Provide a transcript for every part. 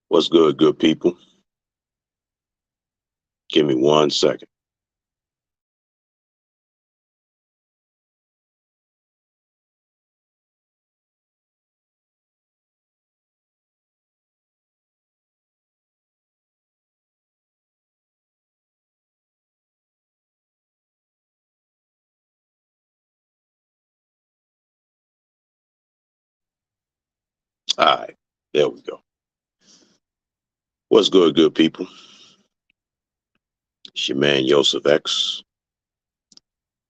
What's good, good people? Give me 1 second. All right, there we go. What's good, good people? It's your man Yosef X,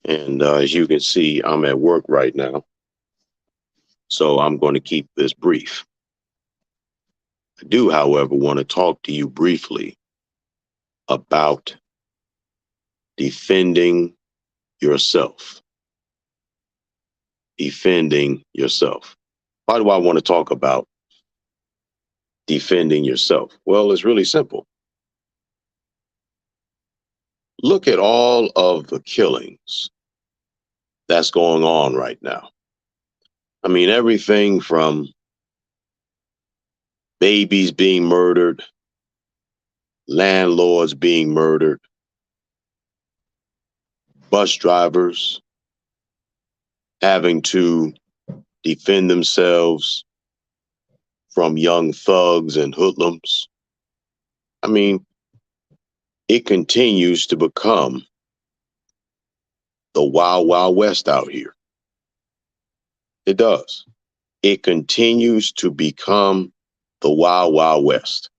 and as you can see, I'm at work right now, so I'm going to keep this brief. I do, however, want to talk to you briefly about defending yourself. Defending yourself. Why do I want to talk about defending yourself? Well, it's really simple. Look at all of the killings that's going on right now. I mean, everything from babies being murdered, landlords being murdered, bus drivers having to defend themselves from young thugs and hoodlums. I mean, it continues to become the wild, wild west out here. It does. It continues to become the wild, wild west.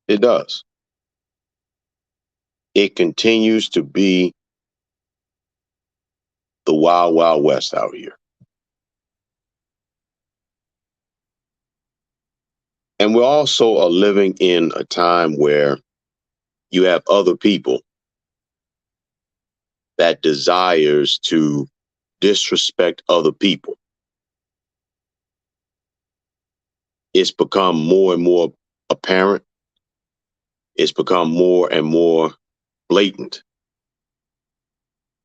It does. It continues to be the wild, wild west out here. And we also are living in a time where you have other people that desires to disrespect other people. It's become more and more apparent. It's become more and more blatant.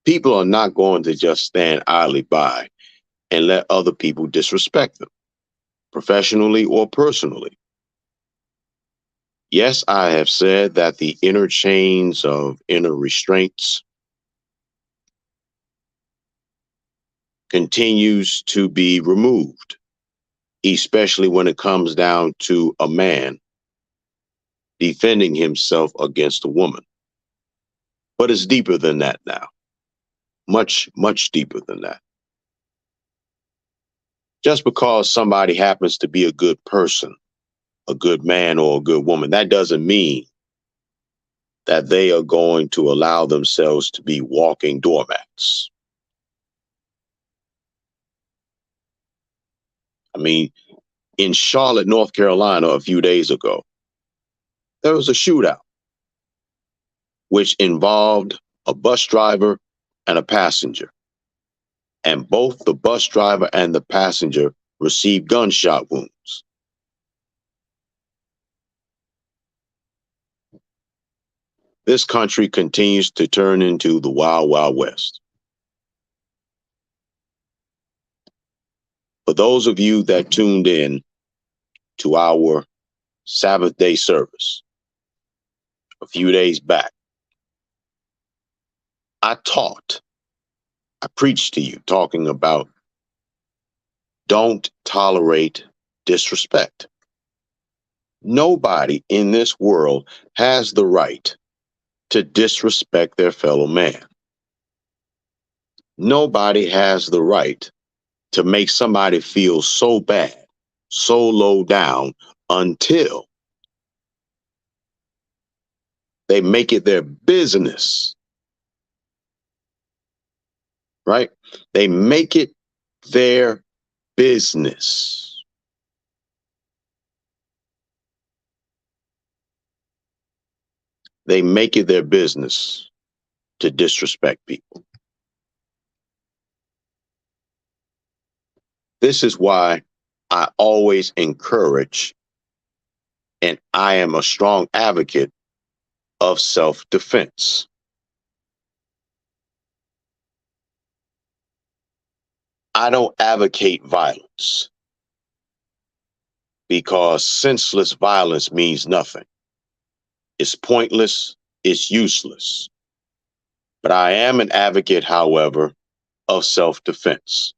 People are not going to just stand idly by and let other people disrespect them, professionally or personally. Yes, I have said that the inner chains of inner restraints continues to be removed, especially when it comes down to a man defending himself against a woman. But it's deeper than that now. Much, much deeper than that. Just because somebody happens to be a good person, a good man or a good woman, that doesn't mean that they are going to allow themselves to be walking doormats. I mean, in Charlotte, North Carolina, a few days ago, there was a shootout which involved a bus driver and a passenger. And both the bus driver and the passenger received gunshot wounds. This country continues to turn into the wild, wild west. For those of you that tuned in to our Sabbath day service a few days back, I preached to you talking about don't tolerate disrespect. Nobody in this world has the right to disrespect their fellow man. Nobody has the right to make somebody feel so bad, so low down until they make it their business, right? They make it their business. They make it their business to disrespect people. This is why I always encourage, and I am a strong advocate of self-defense. I don't advocate violence. because senseless violence means nothing. It's pointless, it's useless. But I am an advocate, however, of self-defense,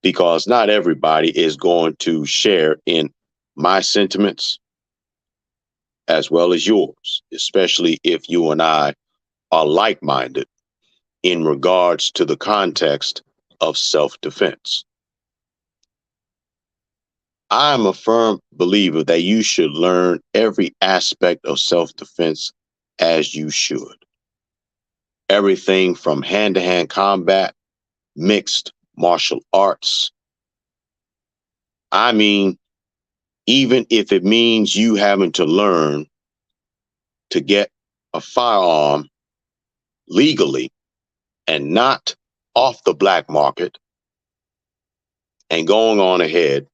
because not everybody is going to share in my sentiments as well as yours, especially if you and I are like-minded in regards to the context of self-defense. I'm a firm believer that you should learn every aspect of self-defense as you should. Everything from hand-to-hand combat, mixed martial arts. I mean, even if it means you having to learn to get a firearm legally and not off the black market, and going on ahead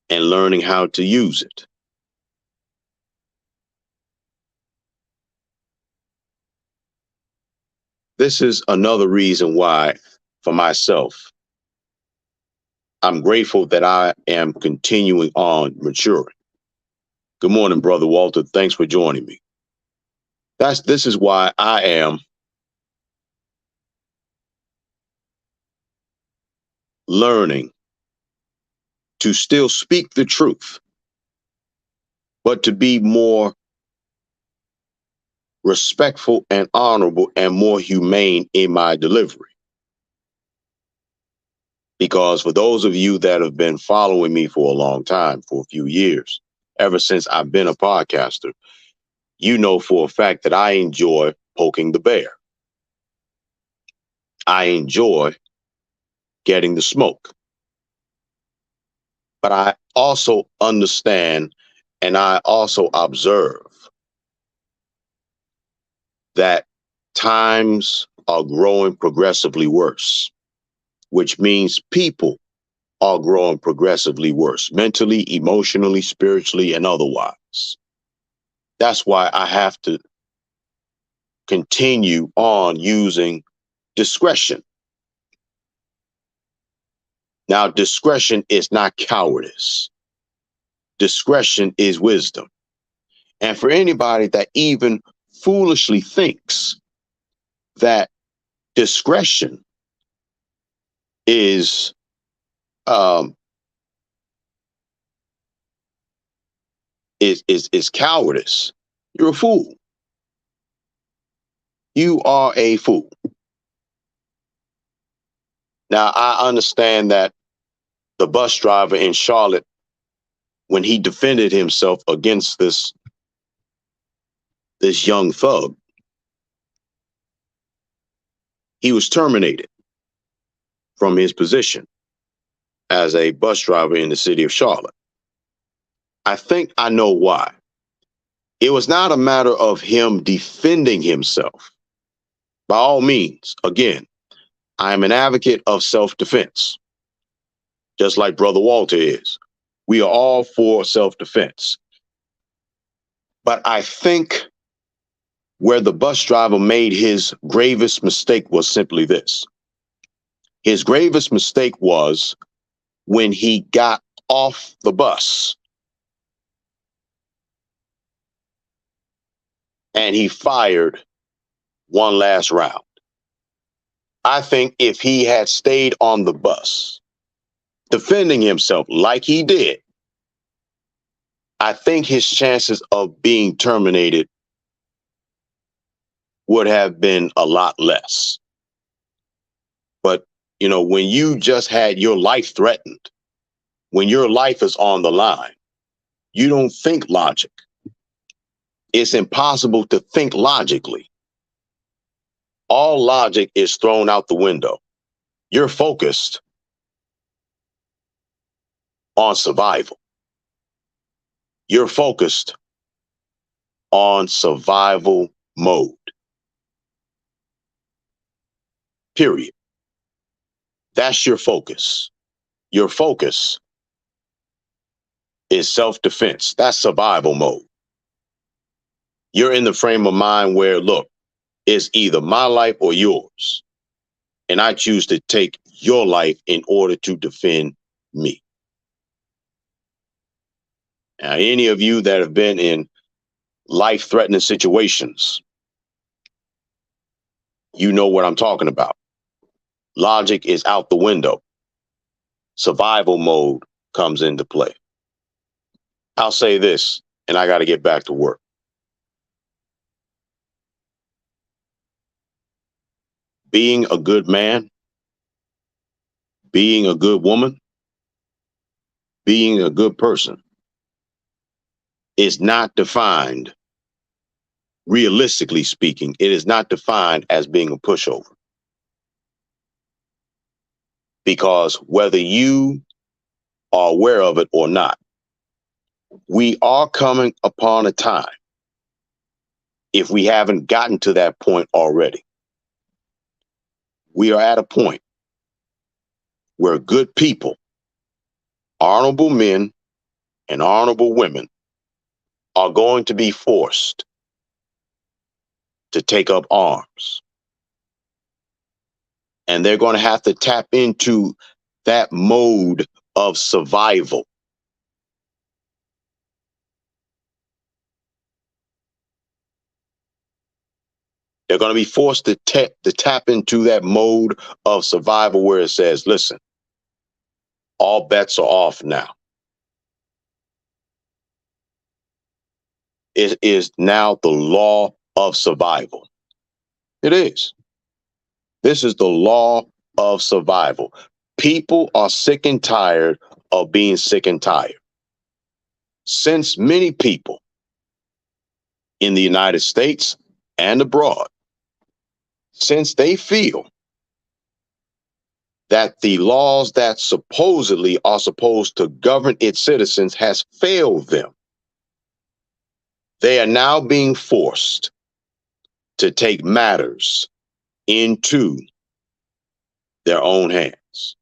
and learning how to use it. This is another reason why, for myself, I'm grateful that I am continuing on maturing. Good morning, Brother Walter. Thanks for joining me. This is why I am learning to still speak the truth, but to be more respectful and honorable and more humane in my delivery. Because for those of you that have been following me for a long time, for a few years, ever since I've been a podcaster, you know for a fact that I enjoy poking the bear. I enjoy getting the smoke. But I also understand and I also observe that times are growing progressively worse, which means people are growing progressively worse, mentally, emotionally, spiritually, and otherwise. That's why I have to continue on using discretion. Now, discretion is not cowardice. Discretion is wisdom. And for anybody that even foolishly thinks that discretion is cowardice, you're a fool. You are a fool. Now, I understand that the bus driver in Charlotte, when he defended himself against this young thug, he was terminated from his position as a bus driver in the city of Charlotte. I think I know why. It was not a matter of him defending himself. By all means, again, I am an advocate of self-defense, just like Brother Walter is. We are all for self-defense. But I think where the bus driver made his gravest mistake was simply this. His gravest mistake was when he got off the bus and he fired one last round. I think if he had stayed on the bus, defending himself like he did, I think his chances of being terminated would have been a lot less. But, you know, when you just had your life threatened, when your life is on the line, you don't think logic. It's impossible to think logically. All logic is thrown out the window. You're focused on survival. You're focused on survival mode. Period. That's your focus. Your focus is self-defense. That's survival mode. You're in the frame of mind where, look, it's either my life or yours. And I choose to take your life in order to defend me. Now, any of you that have been in life-threatening situations, you know what I'm talking about. Logic is out the window. Survival mode comes into play. I'll say this, and I got to get back to work. Being a good man, being a good woman, being a good person is not defined, realistically speaking, it is not defined as being a pushover. Because whether you are aware of it or not, we are coming upon a time, if we haven't gotten to that point already, we are at a point where good people, honorable men and honorable women are going to be forced to take up arms. And they're going to have to tap into that mode of survival. They're going to be forced to tap into that mode of survival where it says, listen, all bets are off now. It is now the law of survival. It is. This is the law of survival. People are sick and tired of being sick and tired. Since many people in the United States and abroad, since they feel that the laws that supposedly are supposed to govern its citizens has failed them, they are now being forced to take matters into their own hands.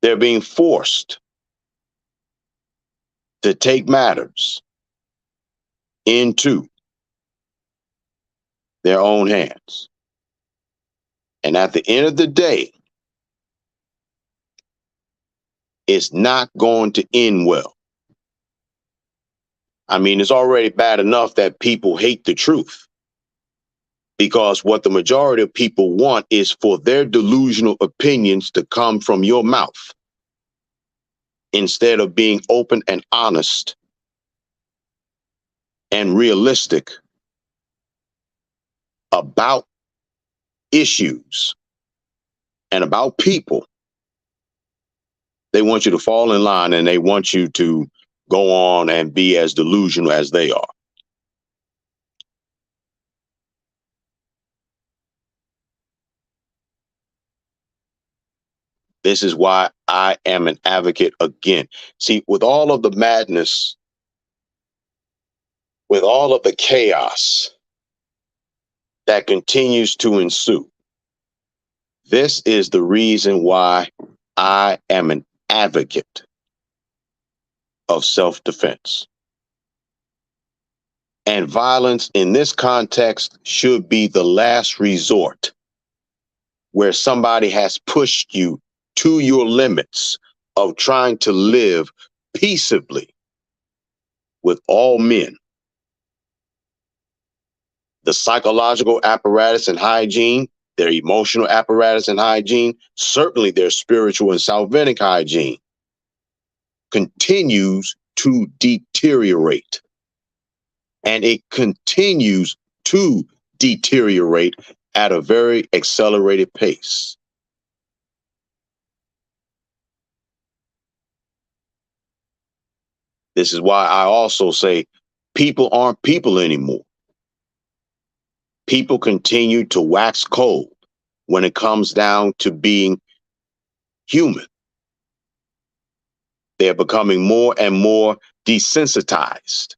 They're being forced to take matters into their own hands. And at the end of the day, it's not going to end well. I mean, it's already bad enough that people hate the truth, because what the majority of people want is for their delusional opinions to come from your mouth instead of being open and honest and realistic about issues and about people. They want you to fall in line, and they want you to go on and be as delusional as they are. This is why I am an advocate again. See, with all of the madness, with all of the chaos that continues to ensue, this is the reason why I am an advocate of self-defense. And violence in this context should be the last resort, where somebody has pushed you to your limits of trying to live peaceably with all men. The psychological apparatus and hygiene, their emotional apparatus and hygiene, certainly their spiritual and salvific hygiene, continues to deteriorate. And it continues to deteriorate at a very accelerated pace. This is why I also say people aren't people anymore. People continue to wax cold when it comes down to being human. They're becoming more and more desensitized.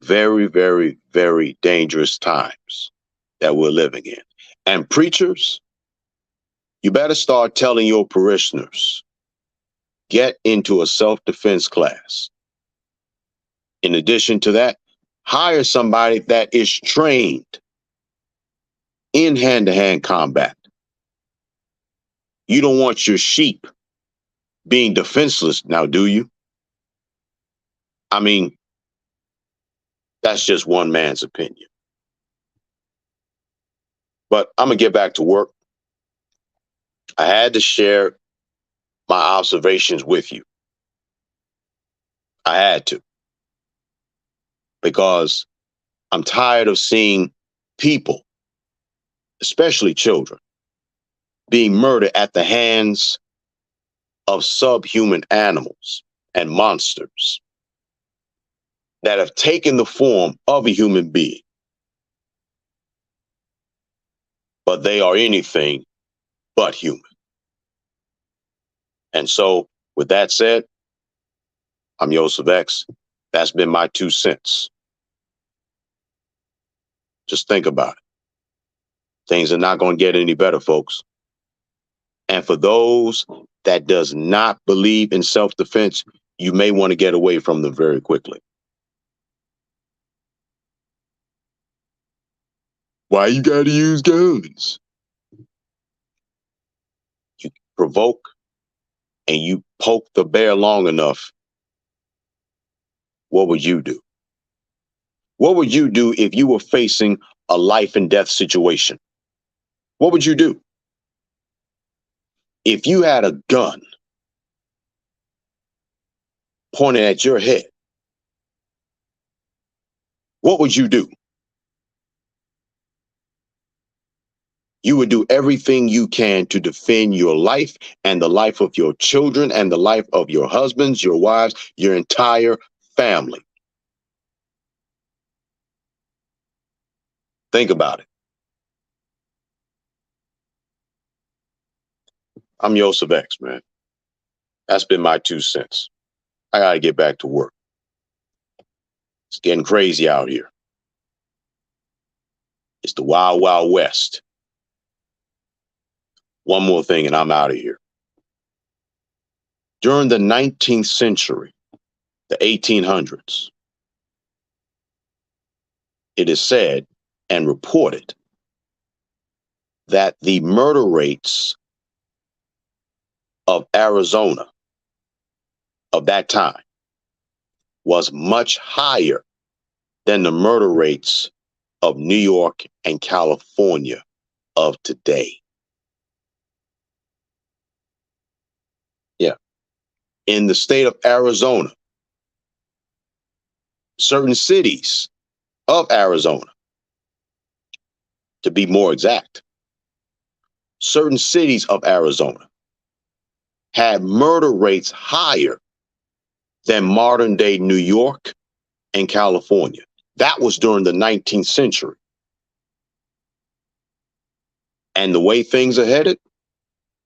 Very, very, very dangerous times that we're living in. And preachers, you better start telling your parishioners, get into a self-defense class. In addition to that, hire somebody that is trained in hand-to-hand combat. You don't want your sheep being defenseless now, do you? I mean, that's just one man's opinion. But I'm going to get back to work. I had to share my observations with you. I had to, because I'm tired of seeing people, especially children, being murdered at the hands of subhuman animals and monsters that have taken the form of a human being, but they are anything but human. And so, with that said, I'm Yosef X. That's been my 2 cents. Just think about it. Things are not going to get any better, folks. And for those that does not believe in self-defense, you may want to get away from them very quickly. Why you got to use guns? You provoke and you poke the bear long enough, what would you do? What would you do if you were facing a life and death situation? What would you do? If you had a gun pointed at your head, what would you do? You would do everything you can to defend your life and the life of your children and the life of your husbands, your wives, your entire family. Think about it. I'm Yosef X, man. That's been my 2 cents. I got to get back to work. It's getting crazy out here. It's the wild, wild west. One more thing and I'm out of here. During the 19th century, the 1800s, it is said and reported that the murder rates of Arizona of that time was much higher than the murder rates of New York and California of today. Yeah. In the state of Arizona, certain cities of Arizona, to be more exact, certain cities of Arizona had murder rates higher than modern day New York and California. That was during the 19th century. And the way things are headed,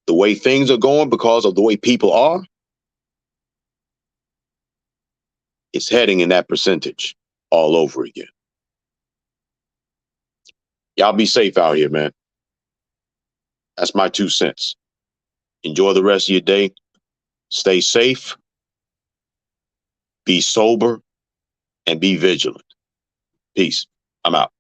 the way things are going because of the way people are, it's heading in that percentage all over again. Y'all be safe out here, man. That's my 2 cents. Enjoy the rest of your day. Stay safe, be sober, and be vigilant. Peace. I'm out.